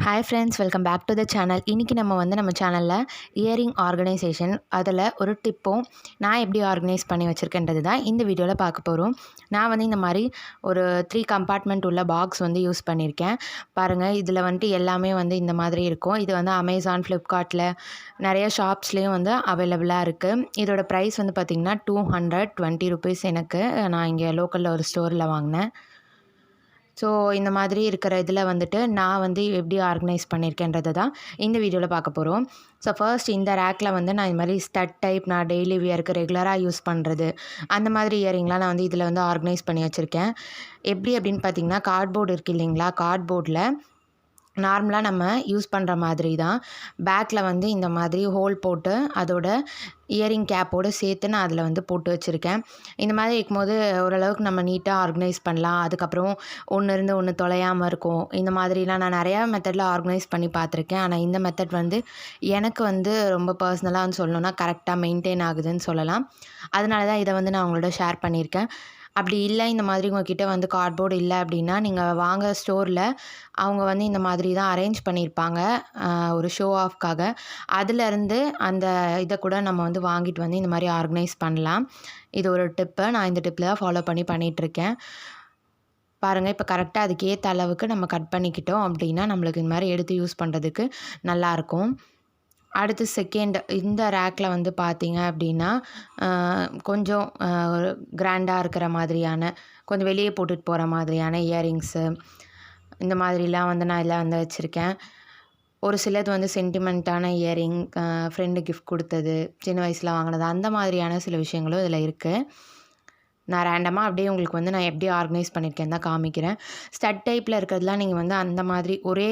Hi friends, welcome back to the channel. இன்றைக்கி நம்ம சேனலில் இயரிங் ஆர்கனைசேஷன் அதில் ஒரு டிப்பும் நான் எப்படி ஆர்கனைஸ் பண்ணி வச்சுருக்கேன்றது தான் இந்த வீடியோவில் பார்க்க போகிறோம். நான் இந்த மாதிரி ஒரு 3 கம்பார்ட்மெண்ட் உள்ள பாக்ஸ் யூஸ் பண்ணியிருக்கேன். பாருங்கள், இதில் எல்லாமே இந்த மாதிரி இருக்கும். இது அமேசான், ஃப்ளிப்கார்ட்டில் நிறைய ஷாப்ஸ்லேயும் அவைலபிளாக இருக்குது. இதோட ப்ரைஸ் பார்த்திங்கன்னா ₹220 எனக்கு. நான் இங்கே லோக்கலில் ஒரு ஸ்டோரில் வாங்கினேன். ஸோ இந்த மாதிரி இருக்கிற இதில் நான் எப்படி ஆர்கனைஸ் பண்ணியிருக்கேன்றதை தான் இந்த வீடியோவில் பார்க்க போகிறோம். ஸோ ஃபர்ஸ்ட் இந்த ரேக்கில் நான் இது மாதிரி ஸ்டட் டைப், நான் டெய்லி வியருக்கு ரெகுலராக யூஸ் பண்ணுறது அந்த மாதிரி இயரிங்லாம் நான் இதில் ஆர்கனைஸ் பண்ணி வச்சுருக்கேன். எப்படி அப்படின்னு பார்த்திங்கன்னா, கார்ட்போர்டு இருக்குது இல்லைங்களா, கார்ட்போர்டில் நார்மலாக நம்ம யூஸ் பண்ணுற மாதிரி தான் பேக்கில் இந்த மாதிரி ஹோல் போட்டு அதோட இயரிங் கேப்போடு சேர்த்து நான் அதில் போட்டு வச்சுருக்கேன். இந்த மாதிரி இருக்கும்போது ஓரளவுக்கு நம்ம நீட்டாக ஆர்கனைஸ் பண்ணலாம். அதுக்கப்புறம் ஒன்று இருந்து ஒன்று தொலையாமல் இருக்கும். இந்த மாதிரிலாம் நான் நிறையா மெத்தடில் ஆர்கனைஸ் பண்ணி பார்த்துருக்கேன். ஆனால் இந்த மெத்தட் எனக்கு ரொம்ப பர்சனலாக சொல்லணுன்னா கரெக்டாக மெயின்டைன் ஆகுதுன்னு சொல்லலாம். அதனால தான் இதை நான் உங்களோட ஷேர் பண்ணியிருக்கேன். அப்படி இல்லை, இந்த மாதிரி உங்கள்கிட்ட கார்ட்போர்டு இல்லை அப்படின்னா, நீங்கள் வாங்க ஸ்டோரில் அவங்க இந்த மாதிரி தான் அரேஞ்ச் பண்ணியிருப்பாங்க ஒரு ஷோ ஆஃப்காக. அதிலேருந்து அந்த இதை கூட நம்ம வாங்கிட்டு இந்த மாதிரி ஆர்கனைஸ் பண்ணலாம். இது ஒரு டிப்பு. நான் இந்த டிப்பில் தான் ஃபாலோ பண்ணிகிட்ருக்கேன். பாருங்கள், இப்போ கரெக்டாக அதுக்கு ஏற்ற அளவுக்கு நம்ம கட் பண்ணிக்கிட்டோம் அப்படின்னா நம்மளுக்கு இந்த மாதிரி எடுத்து யூஸ் பண்ணுறதுக்கு நல்லாயிருக்கும். அடுத்து செகண்ட் இந்த ரேக்கில் பார்த்தீங்க அப்படின்னா, கொஞ்சம் கிராண்டாக இருக்கிற மாதிரியான, கொஞ்சம் வெளியே போட்டுட்டு போகிற மாதிரியான இயரிங்ஸு இந்த மாதிரிலாம் நான் இதில் வச்சுருக்கேன். ஒரு சிலது சென்டிமெண்ட்டான இயரிங், ஃப்ரெண்டு கிஃப்ட் கொடுத்தது, சின்ன வயசில் வாங்கினது, அந்த மாதிரியான சில விஷயங்களும் இதில் இருக்குது. நான் ரேண்டமாக அப்படியே உங்களுக்கு நான் எப்படி ஆர்கனைஸ் பண்ணியிருக்கேன் தான் காமிக்கிறேன். ஸ்டட் டைப்பில் இருக்கிறதுலாம் நீங்கள் அந்த மாதிரி ஒரே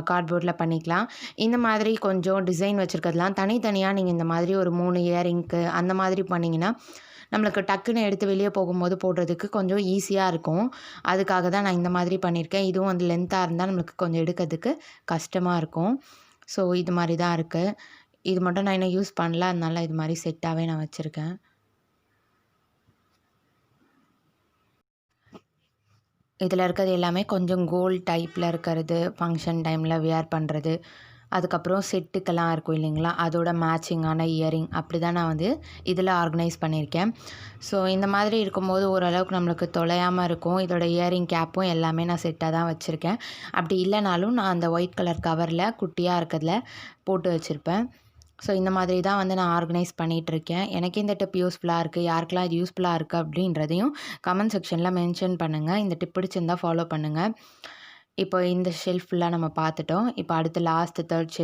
கார்ட்போர்டில் பண்ணிக்கலாம். இந்த மாதிரி கொஞ்சம் டிசைன் வச்சுருக்கிறதுலாம் தனித்தனியாக நீங்கள் இந்த மாதிரி ஒரு 3 இயரிங்க்கு அந்த மாதிரி பண்ணிங்கன்னா நம்மளுக்கு டக்குன்னு எடுத்து வெளியே போகும்போது போடுறதுக்கு கொஞ்சம் ஈஸியாக இருக்கும். அதுக்காக தான் நான் இந்த மாதிரி பண்ணியிருக்கேன். இதுவும் லென்த்தாக இருந்தால் நம்மளுக்கு கொஞ்சம் எடுக்கிறதுக்கு கஷ்டமாக இருக்கும். ஸோ இது மாதிரி தான் இருக்குது. இது மட்டும் நான் இன்னும் யூஸ் பண்ணல, அதனால இது மாதிரி செட்டாகவே நான் வச்சுருக்கேன். இதில் இருக்கிறது எல்லாமே கொஞ்சம் கோல்ட் டைப்பில் இருக்கிறது, ஃபங்க்ஷன் டைமில் வியர் பண்ணுறது, அதுக்கப்புறம் செட்டுக்கெல்லாம் இருக்கும் இல்லைங்களா, அதோட மேட்சிங்கான இயரிங், அப்படி தான் நான் இதில் ஆர்கனைஸ் பண்ணியிருக்கேன். ஸோ இந்த மாதிரி இருக்கும்போது ஓரளவுக்கு நம்மளுக்கு தொலையாமல் இருக்கும். இதோட இயரிங் கேப்பும் எல்லாமே நான் செட்டாக தான் வச்சுருக்கேன். அப்படி இல்லைனாலும் நான் அந்த ஒயிட் கலர் கவரில் குட்டியாக இருக்கிறதுல போட்டு வச்சுருப்பேன். ஸோ இந்த மாதிரி தான் நான் ஆர்கனைஸ் பண்ணிகிட்ருக்கேன். எனக்கு இந்த டிப் யூஸ்ஃபுல்லாக இருக்குது, யாருக்கெல்லாம் இது யூஸ்ஃபுல்லாக இருக்குது அப்படின்றதையும் கமெண்ட் செக்ஷனில் மென்ஷன் பண்ணுங்கள். இந்த டிப் பிடிச்சிருந்தால் ஃபாலோ பண்ணுங்கள். இப்போ இந்த ஷெல்ஃப் ஃபுல்லாக நம்ம பார்த்துட்டோம். இப்போ அடுத்து லாஸ்ட்டு தேர்ட்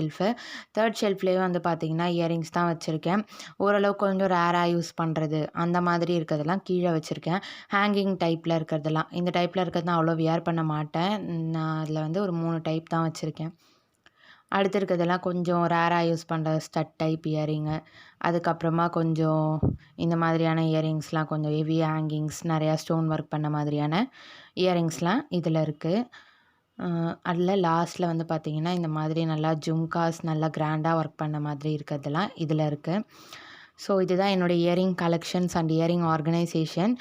ஷெல்ஃப்லேயும் பார்த்திங்கன்னா இயரிங்ஸ் தான் வச்சுருக்கேன். ஓரளவுக்கு கொஞ்சம் ரேராக யூஸ் பண்ணுறது அந்த மாதிரி இருக்கிறதெல்லாம் கீழே வச்சுருக்கேன். ஹேங்கிங் டைப்பில் இருக்கிறதெல்லாம், இந்த டைப்பில் இருக்கிறது நான் அவ்வளோ வியர் பண்ண மாட்டேன். நான் அதில் ஒரு 3 டைப் தான் வச்சுருக்கேன். அடுத்து இருக்கிறதெல்லாம் கொஞ்சம் ரேராக யூஸ் பண்ணுற ஸ்டட் டைப் இயரிங்கு, அதுக்கப்புறமா கொஞ்சம் இந்த மாதிரியான இயரிங்ஸ்லாம், கொஞ்சம் ஹெவி ஹேங்கிங்ஸ், நிறையா ஸ்டோன் ஒர்க் பண்ண மாதிரியான இயரிங்ஸ்லாம் இதில் இருக்குது. அதில் லாஸ்ட்டில் பார்த்திங்கன்னா இந்த மாதிரி நல்லா ஜும்காஸ், நல்லா கிராண்டாக ஒர்க் பண்ண மாதிரி இருக்கிறதெல்லாம் இதில் இருக்குது. ஸோ இதுதான் என்னோடய earring collections and earring organisation.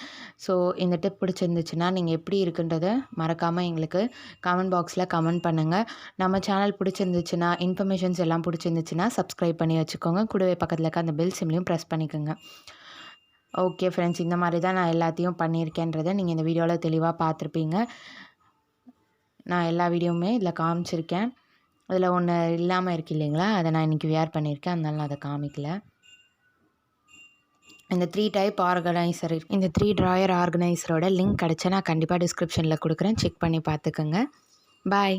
So இந்த டிப் பிடிச்சிருந்துச்சுன்னா நீங்கள் எப்படி இருக்குன்றதை மறக்காமல் எங்களுக்கு கமெண்ட் பாக்ஸில் கமெண்ட் பண்ணுங்கள். நம்ம சேனல் பிடிச்சிருந்துச்சுன்னா, இன்ஃபர்மேஷன்ஸ் எல்லாம் பிடிச்சிருந்துச்சுன்னா சப்ஸ்கிரைப் பண்ணி வச்சுக்கோங்க. கூடவே பக்கத்தில் இருக்க அந்த பெல் சிம்லையும் ப்ரெஸ் பண்ணிக்கோங்க. ஓகே ஃப்ரெண்ட்ஸ், இந்த மாதிரி தான் நான் எல்லாத்தையும் பண்ணியிருக்கேன்றதை நீங்கள் இந்த வீடியோவில் தெளிவாக பார்த்துருப்பீங்க. நான் எல்லா வீடியோவுமே இதில் காமிச்சிருக்கேன். அதில் ஒன்று இல்லாமல் இருக்கு இல்லைங்களா, அதை நான் இன்றைக்கி வியர் பண்ணியிருக்கேன், அதனால நான் அதை காமிக்கல. இந்த 3 டைப் ஆர்கனைசர், இந்த 3 ட்ராயர் ஆர்கனைசரோட லிங்க் கிடச்சா நான் கண்டிப்பாக டிஸ்கிரிப்ஷனில் கொடுக்குறேன். செக் பண்ணி பார்த்துக்கோங்க. பாய்.